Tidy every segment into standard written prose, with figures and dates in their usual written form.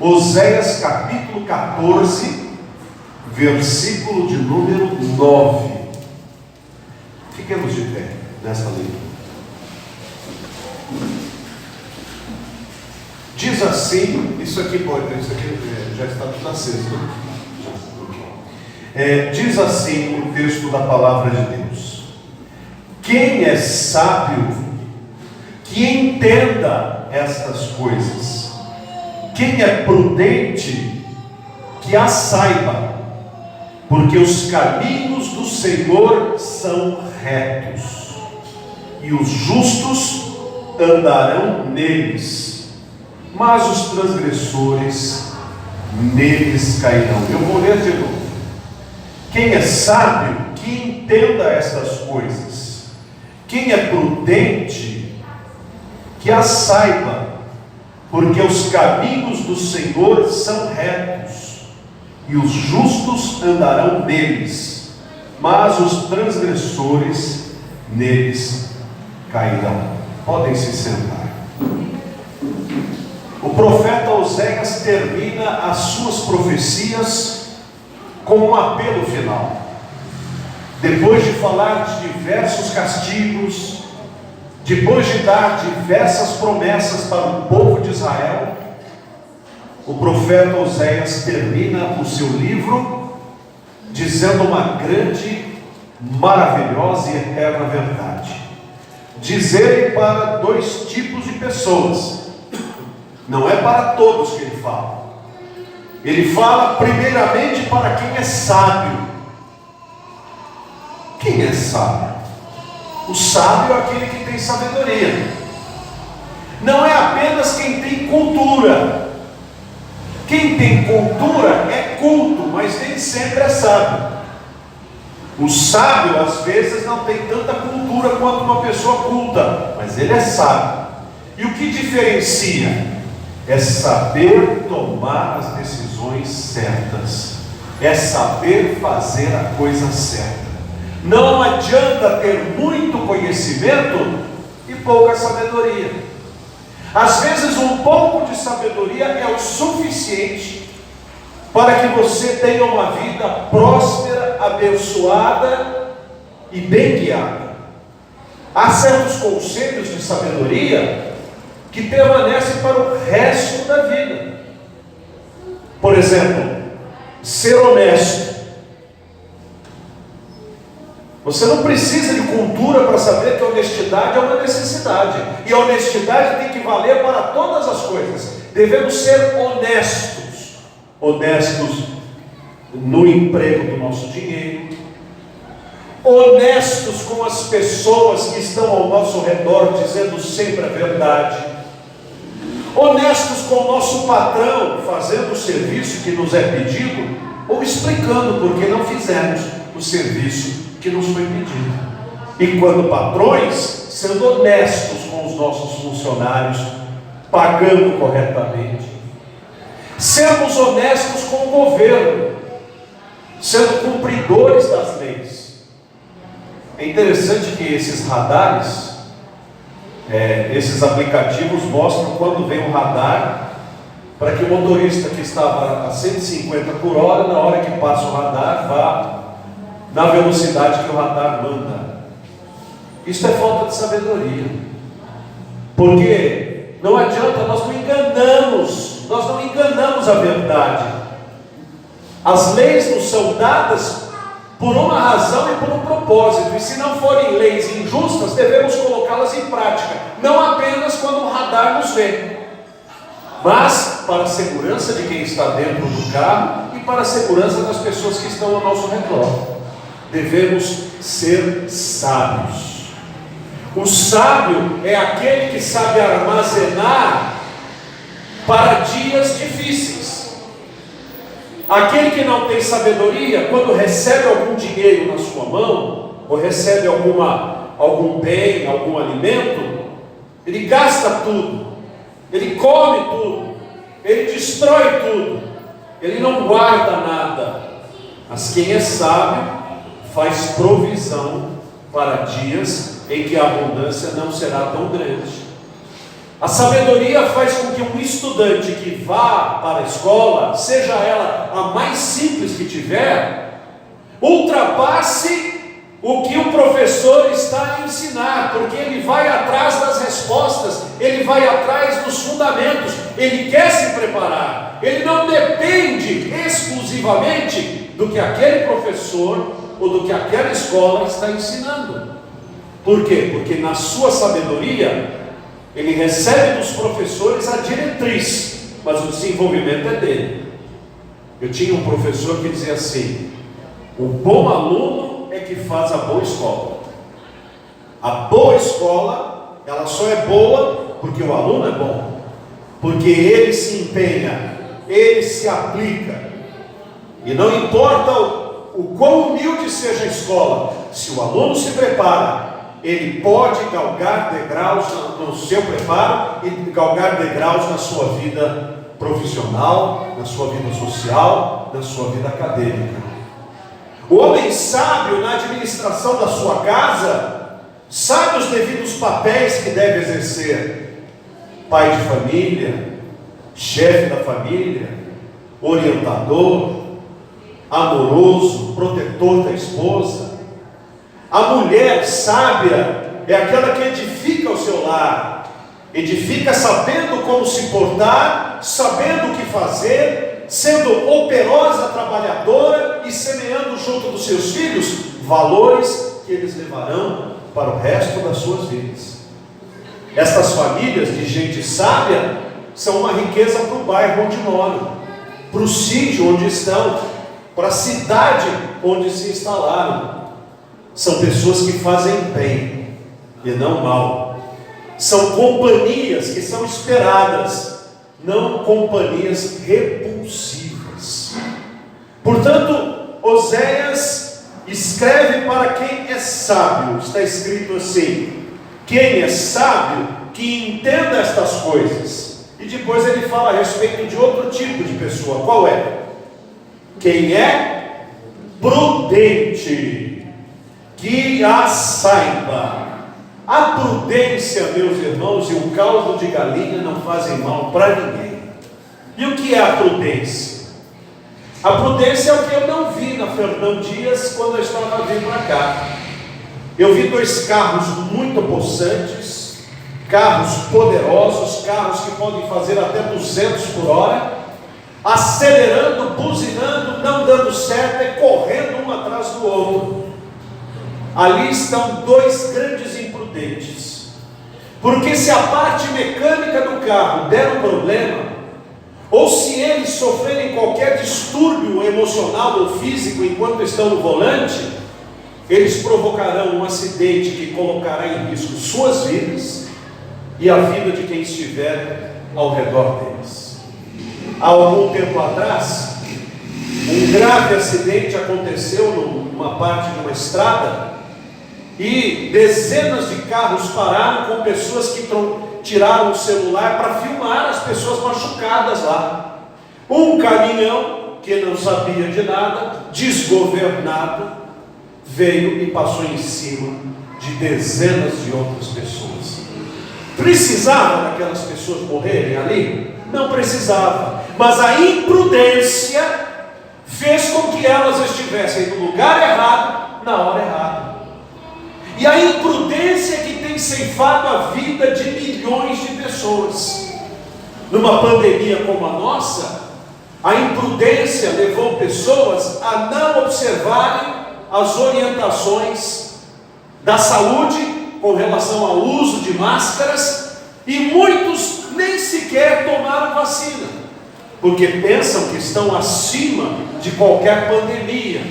Oséias capítulo 14, versículo de número 9. Fiquemos de pé nesta leitura. Diz assim, isso aqui já está tudo aceso, né? Diz assim o texto da palavra de Deus: quem é sábio, que entenda estas coisas. Quem é prudente, que a saiba, porque os caminhos do Senhor são retos, e os justos andarão neles, mas os transgressores neles cairão. Eu vou ler de novo. Quem é sábio, que entenda estas coisas. Quem é prudente, que a saiba, porque os caminhos do Senhor são retos, e os justos andarão neles, mas os transgressores neles cairão. Podem se sentar. O profeta Oséias termina as suas profecias com um apelo final. Depois de falar de diversos castigos, depois de dar diversas promessas para o povo de Israel, o profeta Oséias termina o seu livro dizendo uma grande, maravilhosa e eterna verdade. Diz ele para dois tipos de pessoas. Não é para todos que ele fala. Ele fala primeiramente para quem é sábio. Quem é sábio? O sábio é aquele que tem sabedoria. Não é apenas quem tem cultura. Quem tem cultura é culto, mas nem sempre é sábio. O sábio às vezes não tem tanta cultura quanto uma pessoa culta, mas ele é sábio. E o que diferencia? É saber tomar as decisões certas, é saber fazer a coisa certa. Não adianta ter muito conhecimento e pouca sabedoria. Às vezes um pouco de sabedoria é o suficiente para que você tenha uma vida próspera, abençoada e bem guiada. Há certos conselhos de sabedoria que permanecem para o resto da vida. Por exemplo, ser honesto. Você não precisa de cultura para saber que a honestidade é uma necessidade. E a honestidade tem que valer para todas as coisas. Devemos ser honestos. Honestos no emprego do nosso dinheiro. Honestos com as pessoas que estão ao nosso redor, dizendo sempre a verdade. Honestos com o nosso patrão, fazendo o serviço que nos é pedido, ou explicando por que não fizemos o serviço que nos foi pedido. E quando patrões, sendo honestos com os nossos funcionários, pagando corretamente. Sermos honestos com o governo, sendo cumpridores das leis. É interessante que esses radares, esses aplicativos mostram quando vem um radar, para que o motorista que estava a 150 por hora, na hora que passa o radar, vá na velocidade que o radar manda. Isso é falta de sabedoria. Porque não adianta, nós não enganamos a verdade. As leis nos são dadas por uma razão e por um propósito. E se não forem leis injustas, devemos colocá-las em prática. Não apenas quando o radar nos vê, mas para a segurança de quem está dentro do carro e para a segurança das pessoas que estão ao nosso redor. Devemos ser sábios. O sábio é aquele que sabe armazenar para dias difíceis. Aquele que não tem sabedoria, quando recebe algum dinheiro na sua mão, ou recebe algum bem, algum alimento, ele gasta tudo, ele come tudo, ele destrói tudo, ele não guarda nada. Mas quem é sábio faz provisão para dias em que a abundância não será tão grande. A sabedoria faz com que um estudante que vá para a escola, seja ela a mais simples que tiver, ultrapasse o que o professor está a ensinar, porque ele vai atrás das respostas, ele vai atrás dos fundamentos, ele quer se preparar, ele não depende exclusivamente do que aquele professor ou do que aquela escola está ensinando. Por quê? Porque na sua sabedoria, ele recebe dos professores a diretriz, mas o desenvolvimento é dele. Eu tinha um professor que dizia assim: o bom aluno é que faz a boa escola. A boa escola, ela só é boa porque o aluno é bom, porque ele se empenha, ele se aplica, e não importa o quão humilde seja a escola, se o aluno se prepara, ele pode galgar degraus no seu preparo e galgar degraus na sua vida profissional, na sua vida social, na sua vida acadêmica. O homem sábio na administração da sua casa sabe os devidos papéis que deve exercer: pai de família, chefe da família, orientador, amoroso, protetor da esposa. A mulher sábia é aquela que edifica o seu lar, edifica sabendo como se portar, sabendo o que fazer, sendo operosa, trabalhadora e semeando junto dos seus filhos valores que eles levarão para o resto das suas vidas. Estas famílias de gente sábia são uma riqueza para o bairro onde moram, para o sítio onde estão, para a cidade onde se instalaram. São pessoas que fazem bem e não mal. São companhias que são esperadas, não companhias repulsivas. Portanto, Oséias escreve para quem é sábio. Está escrito assim: quem é sábio, que entenda estas coisas. E depois ele fala a respeito de outro tipo de pessoa. Qual é? Quem é prudente, que a saiba. A prudência, meus irmãos, e o caldo de galinha não fazem mal para ninguém. E o que é a prudência? A prudência é o que eu não vi na Fernão Dias quando eu estava vindo para cá. Eu vi dois carros muito possantes, carros poderosos, carros que podem fazer até 200 por hora, acelerando, buzinando, não dando certo, e correndo um atrás do outro. Ali estão dois grandes imprudentes, porque se a parte mecânica do carro der um problema, ou se eles sofrerem qualquer distúrbio emocional ou físico enquanto estão no volante, eles provocarão um acidente que colocará em risco suas vidas e a vida de quem estiver ao redor deles. Há algum tempo atrás, um grave acidente aconteceu numa parte de uma estrada, e dezenas de carros pararam com pessoas que tiraram o celular para filmar as pessoas machucadas lá. Um caminhão que não sabia de nada, desgovernado, veio e passou em cima de dezenas de outras pessoas. Precisava daquelas pessoas morrerem ali? Não precisava, mas a imprudência fez com que elas estivessem no lugar errado, na hora errada. E a imprudência que tem ceifado a vida de milhões de pessoas. Numa pandemia como a nossa, a imprudência levou pessoas a não observarem as orientações da saúde com relação ao uso de máscaras, e muitos nem sequer tomaram vacina, porque pensam que estão acima de qualquer pandemia,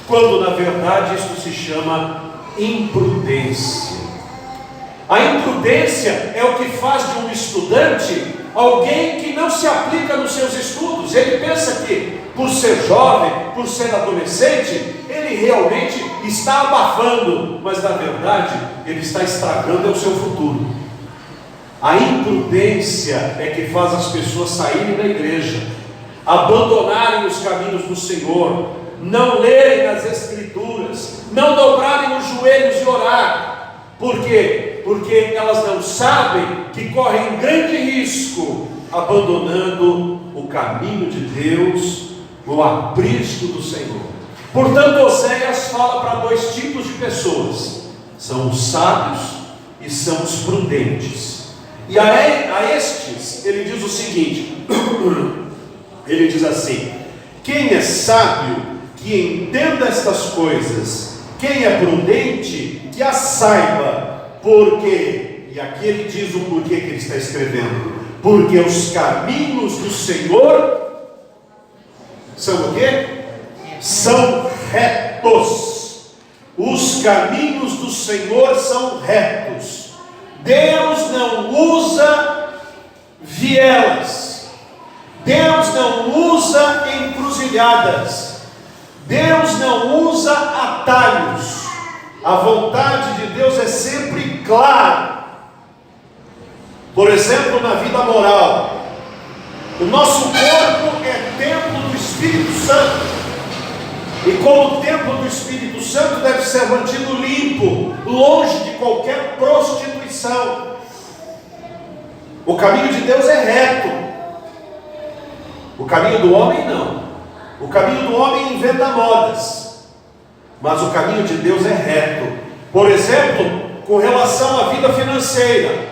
quando na verdade isso se chama imprudência. A imprudência é o que faz de um estudante alguém que não se aplica nos seus estudos. Ele pensa que, por ser jovem, por ser adolescente, ele realmente está abafando, mas na verdade ele está estragando o seu futuro. A imprudência é que faz as pessoas saírem da igreja, abandonarem os caminhos do Senhor, não lerem as Escrituras, não dobrarem os joelhos e orar. Por quê? Porque elas não sabem que correm grande risco, abandonando o caminho de Deus, o aprisco do Senhor. Portanto, Oséias fala para dois tipos de pessoas: são os sábios e são os prudentes. E a estes ele diz o seguinte: ele diz assim: quem é sábio, que entenda estas coisas; quem é prudente, que as saiba. Porque, e aqui ele diz o porquê que ele está escrevendo: porque os caminhos do Senhor são o quê? São retos. Os caminhos do Senhor são retos. Deus não usa vielas, Deus não usa encruzilhadas, Deus não usa atalhos. A vontade de Deus é sempre clara. Por exemplo, na vida moral, o nosso corpo é templo do Espírito Santo, e como templo do Espírito Santo deve ser mantido limpo, longe de qualquer prostituição. O caminho de Deus é reto, o caminho do homem não. O caminho do homem inventa modas, mas o caminho de Deus é reto. Por exemplo, com relação à vida financeira,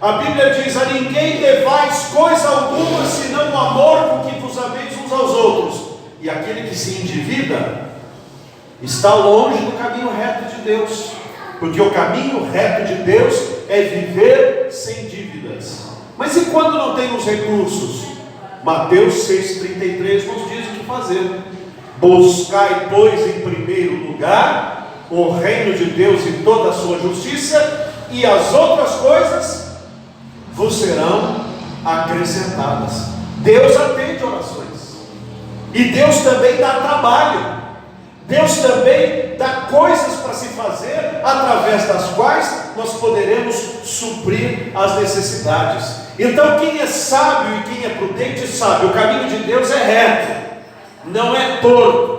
a Bíblia diz: a ninguém devais coisa alguma, senão o amor com que vos ameis uns aos outros. E aquele que se endivida está longe do caminho reto de Deus, porque o caminho reto de Deus é viver sem dívidas. Mas e quando não tem os recursos? Mateus 6,33 nos diz o que fazer: buscai, pois, em primeiro lugar o reino de Deus e toda a sua justiça, e as outras coisas vos serão acrescentadas. Deus atende orações, e Deus também dá trabalho, Deus também dá coisas para se fazer, através das quais nós poderemos suprir as necessidades. Então quem é sábio e quem é prudente sabe: o caminho de Deus é reto, não é torto.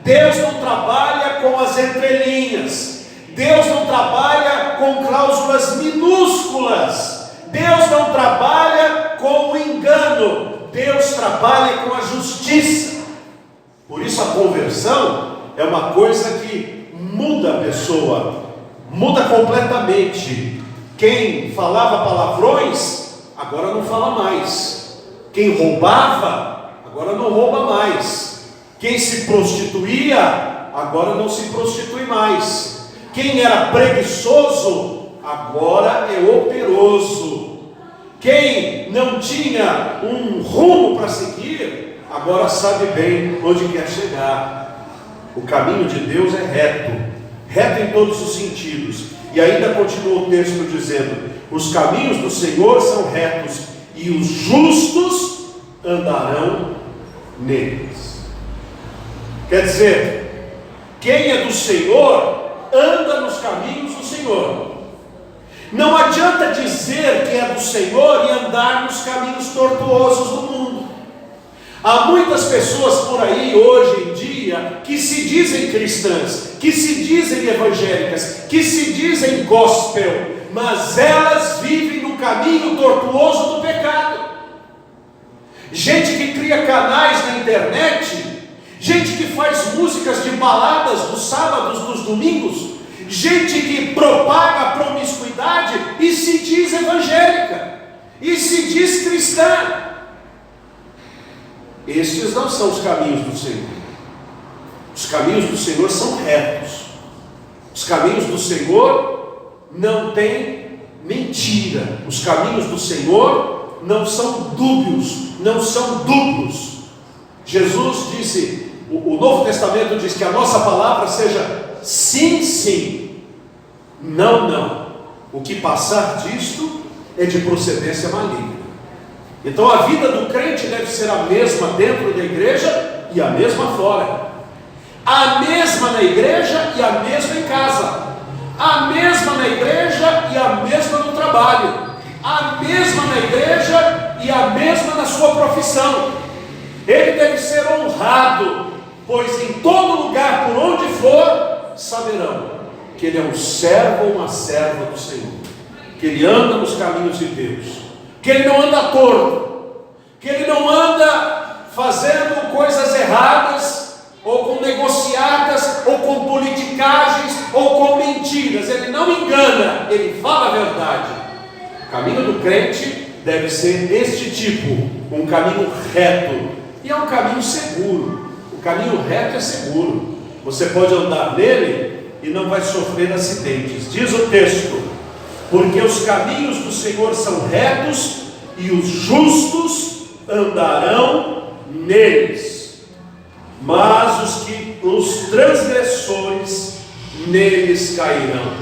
Deus não trabalha com as entrelinhas, Deus não trabalha com cláusulas minúsculas, Deus não trabalha com o engano, Deus trabalha com a justiça. Por isso a conversão é uma coisa que muda a pessoa, muda completamente. Quem falava palavrões, agora não fala mais. Quem roubava, agora não rouba mais. Quem se prostituía, agora não se prostitui mais. Quem era preguiçoso, agora é operoso. Quem não tinha um rumo para seguir, agora sabe bem onde quer chegar. O caminho de Deus é reto, reto em todos os sentidos. E ainda continua o texto dizendo: os caminhos do Senhor são retos, e os justos andarão neles. Quer dizer, quem é do Senhor anda nos caminhos do Senhor. Não adianta dizer que é do Senhor e andar nos caminhos tortuosos do mundo. Há muitas pessoas por aí hoje em dia que se dizem cristãs, que se dizem evangélicas, que se dizem gospel, mas elas vivem no caminho tortuoso do pecado. Gente que cria canais na internet, gente que faz músicas de baladas dos sábados, dos domingos, gente que propaga a promiscuidade e se diz evangélica, e se diz cristã. Estes não são os caminhos do Senhor. Os caminhos do Senhor são retos. Os caminhos do Senhor não têm mentira. Os caminhos do Senhor não são dúbios, não são duplos. Jesus disse, o Novo Testamento diz que a nossa palavra seja sim, sim, não, não. O que passar disto é de procedência maligna. Então a vida do crente deve ser a mesma dentro da igreja e a mesma fora. A mesma na igreja e a mesma em casa. A mesma na igreja e a mesma no trabalho. A mesma na igreja e a mesma na sua profissão. Ele deve ser honrado, pois em todo lugar por onde for, saberão que ele é um servo ou uma serva do Senhor, que ele anda nos caminhos de Deus, que ele não anda torto, que ele não anda fazendo coisas erradas, ou com negociatas, ou com politicagens, ou com mentiras. Ele não engana, ele fala a verdade. O caminho do crente deve ser este tipo, um caminho reto, e é um caminho seguro. O caminho reto é seguro, você pode andar nele e não vai sofrer acidentes. Diz o texto: porque os caminhos do Senhor são retos e os justos andarão neles, mas os transgressores neles cairão.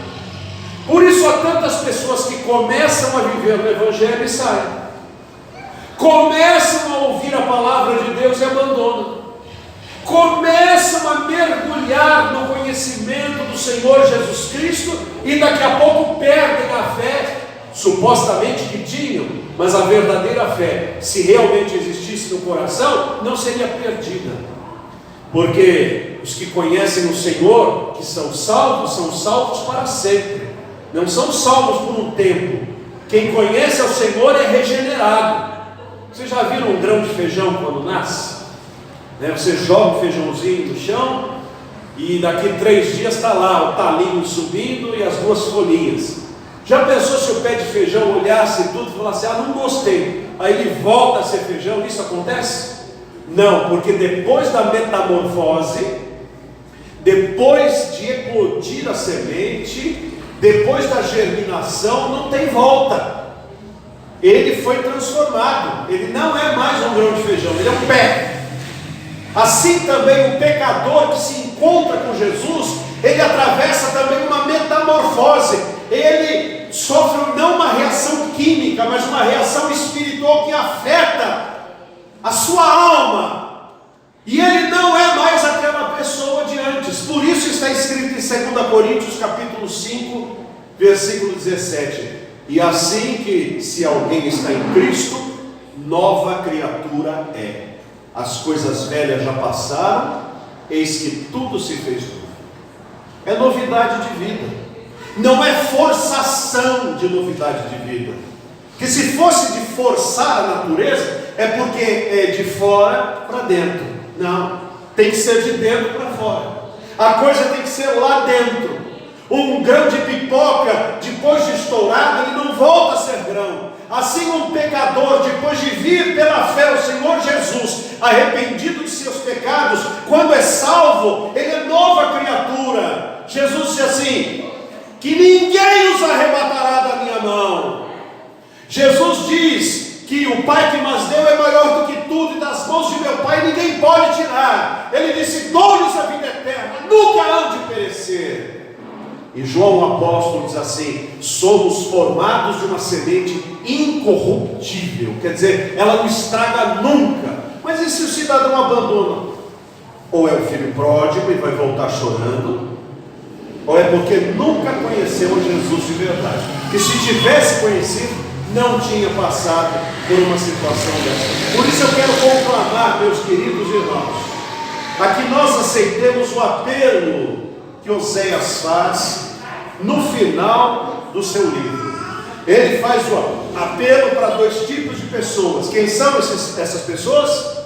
Por isso há tantas pessoas que começam a viver no Evangelho e saem, começam a ouvir a palavra de Deus e abandonam, começam a mergulhar no conhecimento do Senhor Jesus Cristo e daqui a pouco perdem a fé, supostamente que tinham, mas a verdadeira fé, se realmente existisse no coração, não seria perdida, porque os que conhecem o Senhor, que são salvos para sempre, não são salvos por um tempo. Quem conhece ao Senhor é regenerado. Vocês já viram um grão de feijão quando nasce? Você joga o feijãozinho no chão e daqui 3 dias está lá o talinho subindo e as 2 folhinhas. Já pensou se o pé de feijão olhasse tudo e falasse: ah, não gostei, aí ele volta a ser feijão? Isso acontece? Não, porque depois da metamorfose, depois de eclodir a semente, depois da germinação, não tem volta. Ele foi transformado, ele não é mais um grão de feijão, ele é um pé. Assim também o pecador que se encontra com Jesus, ele atravessa também uma metamorfose. Ele sofre não uma reação química, mas uma reação espiritual que afeta a sua alma, e ele não é mais aquela pessoa de antes. Por isso está escrito em 2 Coríntios capítulo 5, versículo 17: e assim que, se alguém está em Cristo, nova criatura é. As coisas velhas já passaram, eis que tudo se fez novo. É novidade de vida, não é forçação de novidade de vida. Que se fosse de forçar a natureza, é porque é de fora para dentro. Não, tem que ser de dentro para fora. A coisa tem que ser lá dentro. Um grão de pipoca, depois de estourado, ele não volta a ser grão. Assim um pecador, depois de vir pela fé ao Senhor Jesus, arrependido de seus pecados, quando é salvo, ele é nova criatura. Jesus disse assim: que ninguém os arrebatará da minha mão. Jesus diz que o Pai que nos deu é maior do que tudo, e das mãos de meu Pai ninguém pode tirar. Ele disse: dou-lhes a vida eterna, nunca hão de perecer. E João o apóstolo diz assim: somos formados de uma semente incorruptível, quer dizer, ela não estraga nunca. Mas e se o cidadão abandona? Ou é o filho pródigo e vai voltar chorando, ou é porque nunca conheceu Jesus de verdade, que se tivesse conhecido, não tinha passado por uma situação dessa. Por isso eu quero conclamar, meus queridos irmãos, a que nós aceitemos o apelo que Oséias faz no final do seu livro. Ele faz o apelo para 2 tipos de pessoas. Quem são essas pessoas?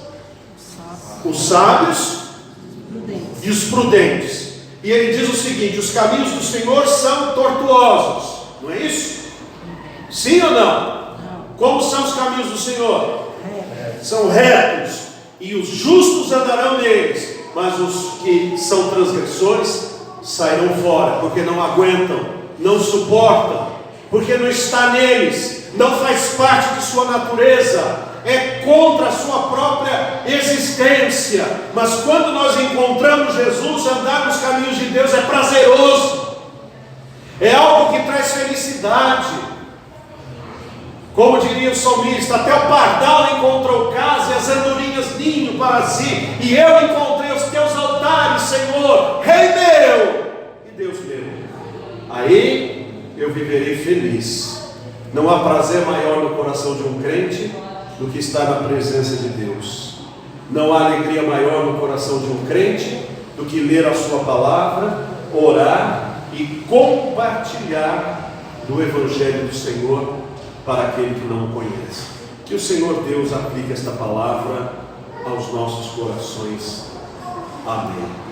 Os sábios e os prudentes. E ele diz o seguinte: os caminhos do Senhor são tortuosos, não é isso? Sim ou não? Como são os caminhos do Senhor? São retos, e os justos andarão neles, mas os que são transgressores sairão fora, porque não aguentam, não suportam, porque não está neles, não faz parte de sua natureza, é contra a sua própria existência. Mas quando nós encontramos Jesus, andar nos caminhos de Deus é prazeroso, é algo que traz felicidade. Como diria o salmista: até o pardal encontrou casa e as andorinhas ninho para si, e eu encontrei os teus altares, Senhor, Rei meu e Deus meu. Aí eu viverei feliz. Não há prazer maior no coração de um crente do que estar na presença de Deus. Não há alegria maior no coração de um crente do que ler a sua palavra, orar e compartilhar do Evangelho do Senhor para aquele que não o conhece. Que o Senhor Deus aplique esta palavra aos nossos corações. Amém.